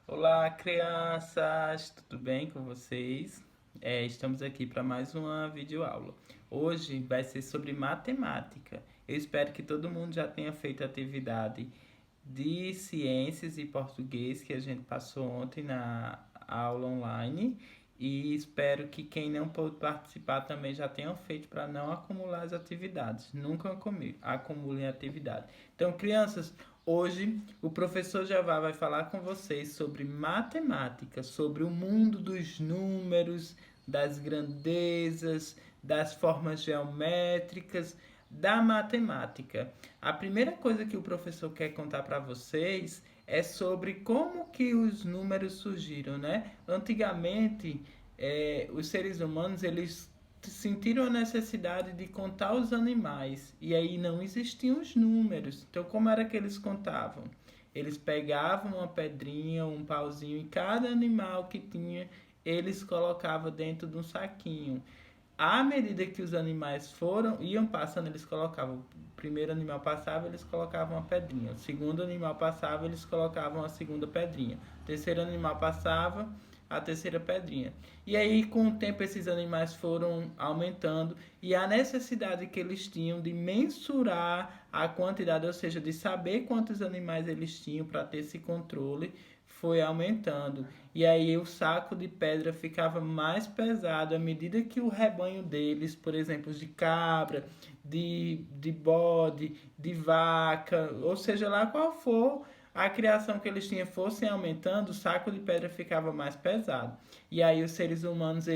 Olá, crianças! Tudo bem com vocês? Estamos aqui para mais uma videoaula. Hoje vai ser sobre matemática. Eu espero que todo mundo já tenha feito a atividade de ciências e português que a gente passou ontem na aula online. E espero que quem não pôde participar também já tenha feito para não acumular as atividades. Nunca acumulem atividade. Então, crianças, hoje o professor Javá vai falar com vocês sobre matemática, sobre o mundo dos números, das grandezas, das formas geométricas, da matemática. A primeira coisa que o professor quer contar para vocês é sobre como que os números surgiram, né? Antigamente, os seres humanos eles sentiram a necessidade de contar os animais e aí não existiam os números. Então, como era que eles contavam? Eles pegavam uma pedrinha, um pauzinho e cada animal que tinha, eles colocavam dentro de um saquinho. À medida que os animais iam passando, eles colocavam. O primeiro animal passava, eles colocavam uma pedrinha. O segundo animal passava, eles colocavam a segunda pedrinha. O terceiro animal passava, a terceira pedrinha. E aí, com o tempo, esses animais foram aumentando e a necessidade que eles tinham de mensurar a quantidade, ou seja, de saber quantos animais eles tinham para ter esse controle, foi aumentando. E aí o saco de pedra ficava mais pesado à medida que o rebanho deles, por exemplo, de cabra, de bode, de vaca, ou seja lá qual for a criação que eles tinham fossem aumentando, o saco de pedra ficava mais pesado. E aí os seres humanos,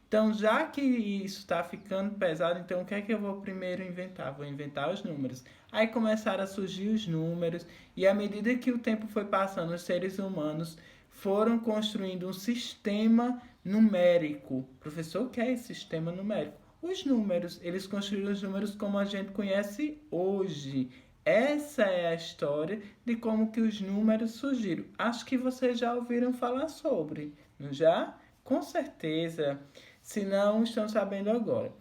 então já que isso está ficando pesado, então o que é que eu vou primeiro inventar? Vou inventar os números. Aí começaram a surgir os números, e à medida que o tempo foi passando, os seres humanos foram construindo um sistema numérico. Professor, o que é esse sistema numérico? Os números, eles construíram os números como a gente conhece hoje. Essa é a história de como que os números surgiram. Acho que vocês já ouviram falar sobre, não já? Com certeza. Se não, estão sabendo agora.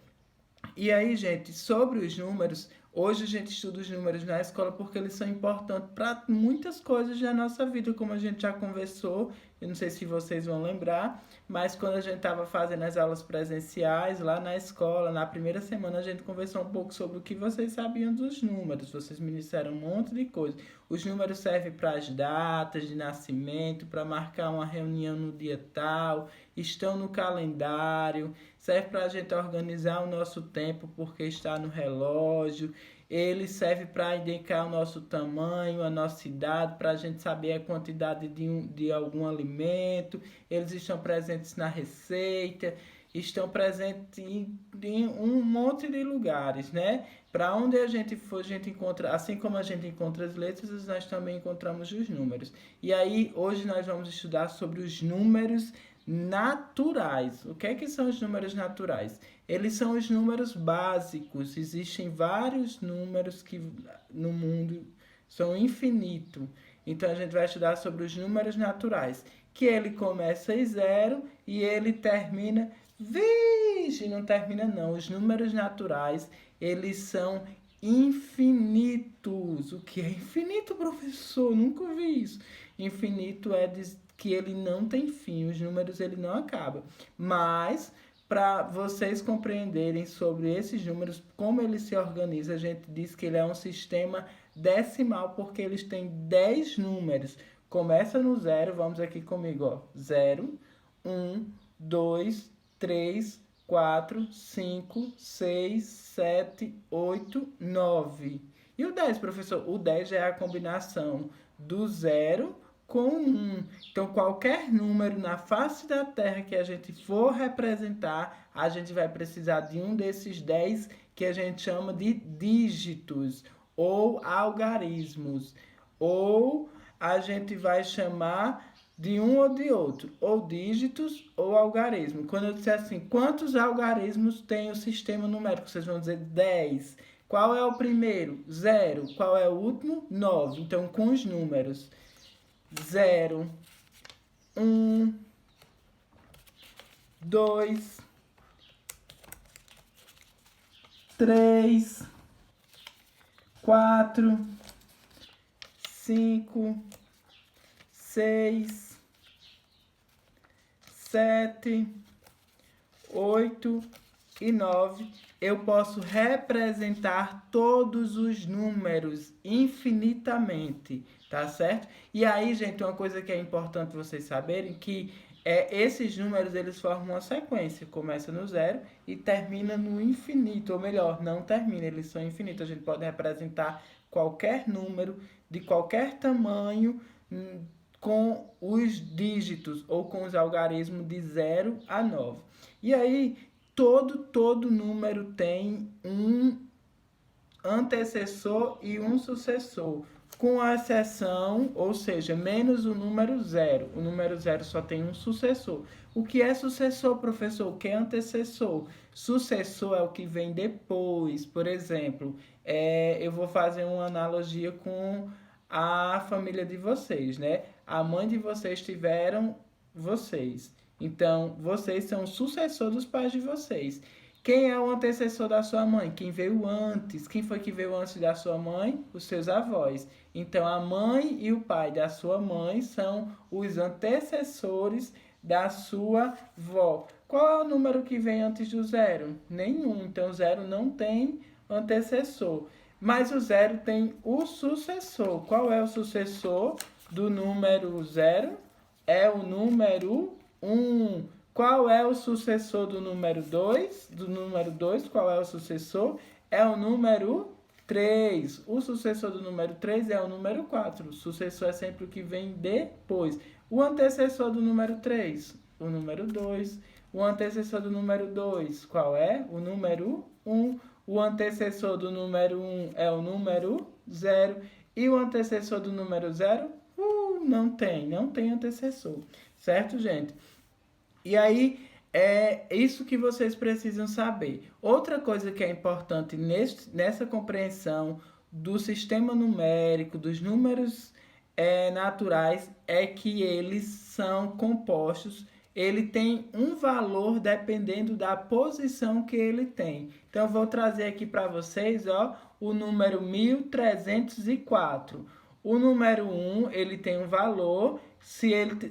E aí, gente, sobre os números, hoje a gente estuda os números na escola porque eles são importantes para muitas coisas da nossa vida, como a gente já conversou. Eu não sei se vocês vão lembrar, mas quando a gente estava fazendo as aulas presenciais lá na escola, na primeira semana a gente conversou um pouco sobre o que vocês sabiam dos números. Vocês me disseram um monte de coisa. Os números servem para as datas de nascimento, para marcar uma reunião no dia tal, estão no calendário, serve para a gente organizar o nosso tempo porque está no relógio, ele serve para indicar o nosso tamanho, a nossa idade, para a gente saber a quantidade de algum alimento, eles estão presentes na receita, estão presentes em um monte de lugares, né? Para onde a gente for, a gente encontra, assim como a gente encontra as letras, nós também encontramos os números. E aí, hoje nós vamos estudar sobre os números naturais. O que é que são os números naturais? Eles são os números básicos. Existem vários números que no mundo são infinitos. Então a gente vai estudar sobre os números naturais, que ele começa em zero e ele termina. Vixe, não termina não. Os números naturais, eles são infinitos. O que é infinito, professor? Nunca ouvi isso. Infinito é que ele não tem fim, os números ele não acaba. Mas para vocês compreenderem sobre esses números, como ele se organiza, a gente diz que ele é um sistema decimal porque eles têm 10 números. Começa no zero, vamos aqui comigo, ó. 0, 1, 2, 3, 4, 5, 6, 7, 8, 9. E o 10, professor? O 10 é a combinação do zero com 1. Então, qualquer número na face da Terra que a gente for representar, a gente vai precisar de um desses 10 que a gente chama de dígitos ou algarismos. Ou a gente vai chamar de um ou de outro, ou dígitos ou algarismo. Quando eu disser assim, quantos algarismos tem o sistema numérico? Vocês vão dizer 10. Qual é o primeiro? 0. Qual é o último? 9. Então, com os números 0, 1, 2, 3, 4, 5, 6, 7, 8 e 9. Eu posso representar todos os números infinitamente, tá certo? E aí, gente, uma coisa que é importante vocês saberem que esses números eles formam uma sequência, começa no zero e termina no infinito, ou melhor, não termina, eles são infinitos. A gente pode representar qualquer número de qualquer tamanho com os dígitos ou com os algarismos de 0 a 9. E aí, todo número tem um antecessor e um sucessor, com a exceção, ou seja, menos o número 0. O número 0 só tem um sucessor. O que é sucessor, professor? O que é antecessor? Sucessor é o que vem depois. Por exemplo, eu vou fazer uma analogia com a família de vocês, né? A mãe de vocês tiveram vocês. Então, vocês são o sucessor dos pais de vocês. Quem é o antecessor da sua mãe? Quem veio antes? Quem foi que veio antes da sua mãe? Os seus avós. Então, a mãe e o pai da sua mãe são os antecessores da sua vó. Qual é o número que vem antes do zero? Nenhum. Então, o zero não tem antecessor. Mas o zero tem o sucessor. Qual é o sucessor do número zero? É o número 1. Qual é o sucessor do número 2? Do número 2, qual é o sucessor? É o número 3. O sucessor do número 3 é o número 4. O sucessor é sempre o que vem depois. O antecessor do número 3? O número 2. O antecessor do número 2, qual é? O número 1. O antecessor do número 1 é o número 0. E o antecessor do número 0? Não tem antecessor. Certo, gente? E aí, é isso que vocês precisam saber. Outra coisa que é importante nessa compreensão do sistema numérico, dos números naturais, é que eles são compostos, ele tem um valor dependendo da posição que ele tem. Então, eu vou trazer aqui para vocês, ó, o número 1304. O número 1, ele tem um valor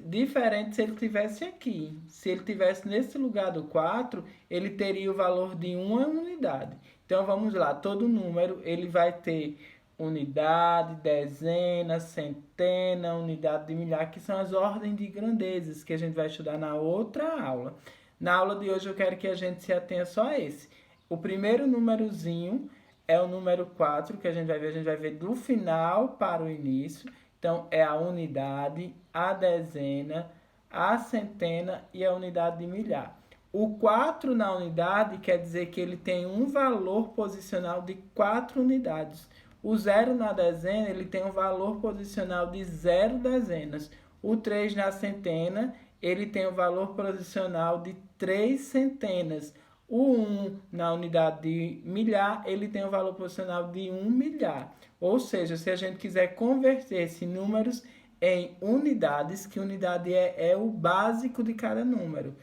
diferente se ele tivesse aqui. Se ele tivesse nesse lugar do 4, ele teria o valor de uma unidade. Então, vamos lá. Todo número, ele vai ter unidade, dezena, centena, unidade de milhar, que são as ordens de grandezas que a gente vai estudar na outra aula. Na aula de hoje, eu quero que a gente se atenha só a esse. O primeiro númerozinho é o número 4, que a gente vai ver do final para o início. Então, é a unidade, a dezena, a centena e a unidade de milhar. O 4 na unidade quer dizer que ele tem um valor posicional de 4 unidades. O 0 na dezena, ele tem um valor posicional de 0 dezenas. O 3 na centena, ele tem um valor posicional de 3 centenas. O 1 na unidade de milhar, ele tem um valor posicional de 1 milhar. Ou seja, se a gente quiser converter esses números em unidades, que unidade é o básico de cada número.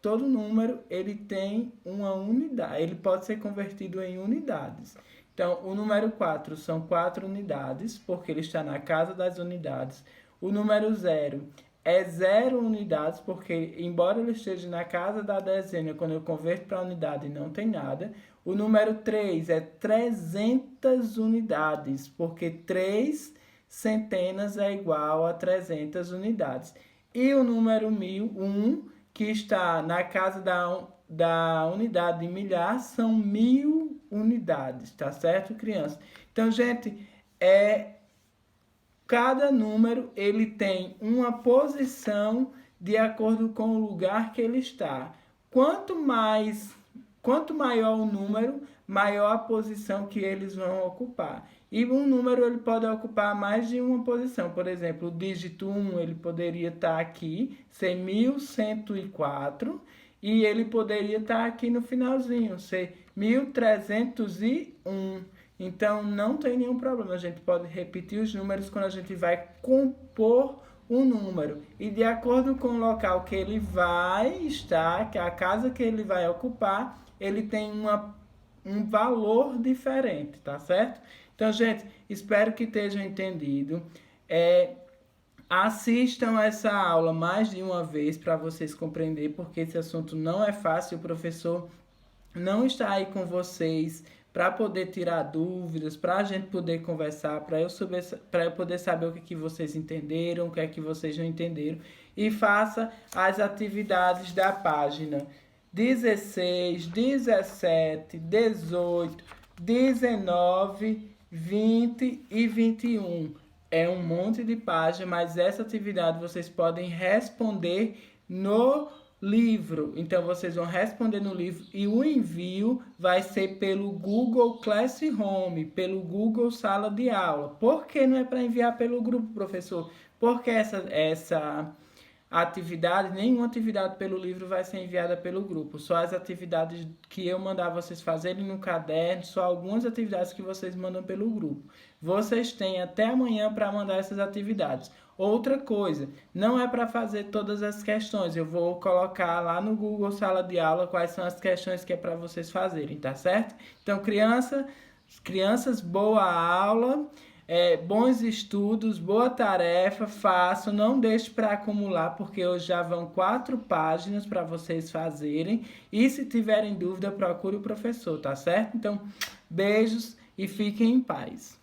Todo número, ele tem uma unidade, ele pode ser convertido em unidades. Então, o número 4 são 4 unidades, porque ele está na casa das unidades. O número 0 é 0 unidades, porque embora ele esteja na casa da dezena, quando eu converto para unidade não tem nada. O número 3 é 300 unidades, porque 3 centenas é igual a 300 unidades. E o número 1001, que está na casa da unidade de milhar, são 1000 unidades, tá certo, criança? Então, gente, cada número ele tem uma posição de acordo com o lugar que ele está. Quanto maior o número, maior a posição que eles vão ocupar. E um número ele pode ocupar mais de uma posição. Por exemplo, o dígito 1 ele poderia estar aqui, ser 1104, e ele poderia estar aqui no finalzinho, ser 1301. Então, não tem nenhum problema. A gente pode repetir os números quando a gente vai compor um número. E de acordo com o local que ele vai estar, que é a casa que ele vai ocupar, ele tem um valor diferente, tá certo? Então, gente, espero que tenham entendido. Assistam essa aula mais de uma vez para vocês compreenderem, porque esse assunto não é fácil. O professor não está aí com vocês para poder tirar dúvidas, para a gente poder conversar, para eu poder saber o que vocês entenderam, o que é que vocês não entenderam. E faça as atividades da página 16, 17, 18, 19, 20 e 21. É um monte de página, mas essa atividade vocês podem responder no livro. Então vocês vão responder no livro e o envio vai ser pelo Google Classroom, pelo Google Sala de Aula. Por que não é para enviar pelo grupo, professor? Porque essa atividade, nenhuma atividade pelo livro vai ser enviada pelo grupo. Só as atividades que eu mandar vocês fazerem no caderno, só algumas atividades que vocês mandam pelo grupo. Vocês têm até amanhã para mandar essas atividades. Outra coisa, não é para fazer todas as questões. Eu vou colocar lá no Google Sala de Aula quais são as questões que é para vocês fazerem, tá certo? Então, crianças, boa aula. Bons estudos, boa tarefa, façam, não deixe para acumular, porque hoje já vão 4 páginas para vocês fazerem. E se tiverem dúvida, procure o professor, tá certo? Então, beijos e fiquem em paz.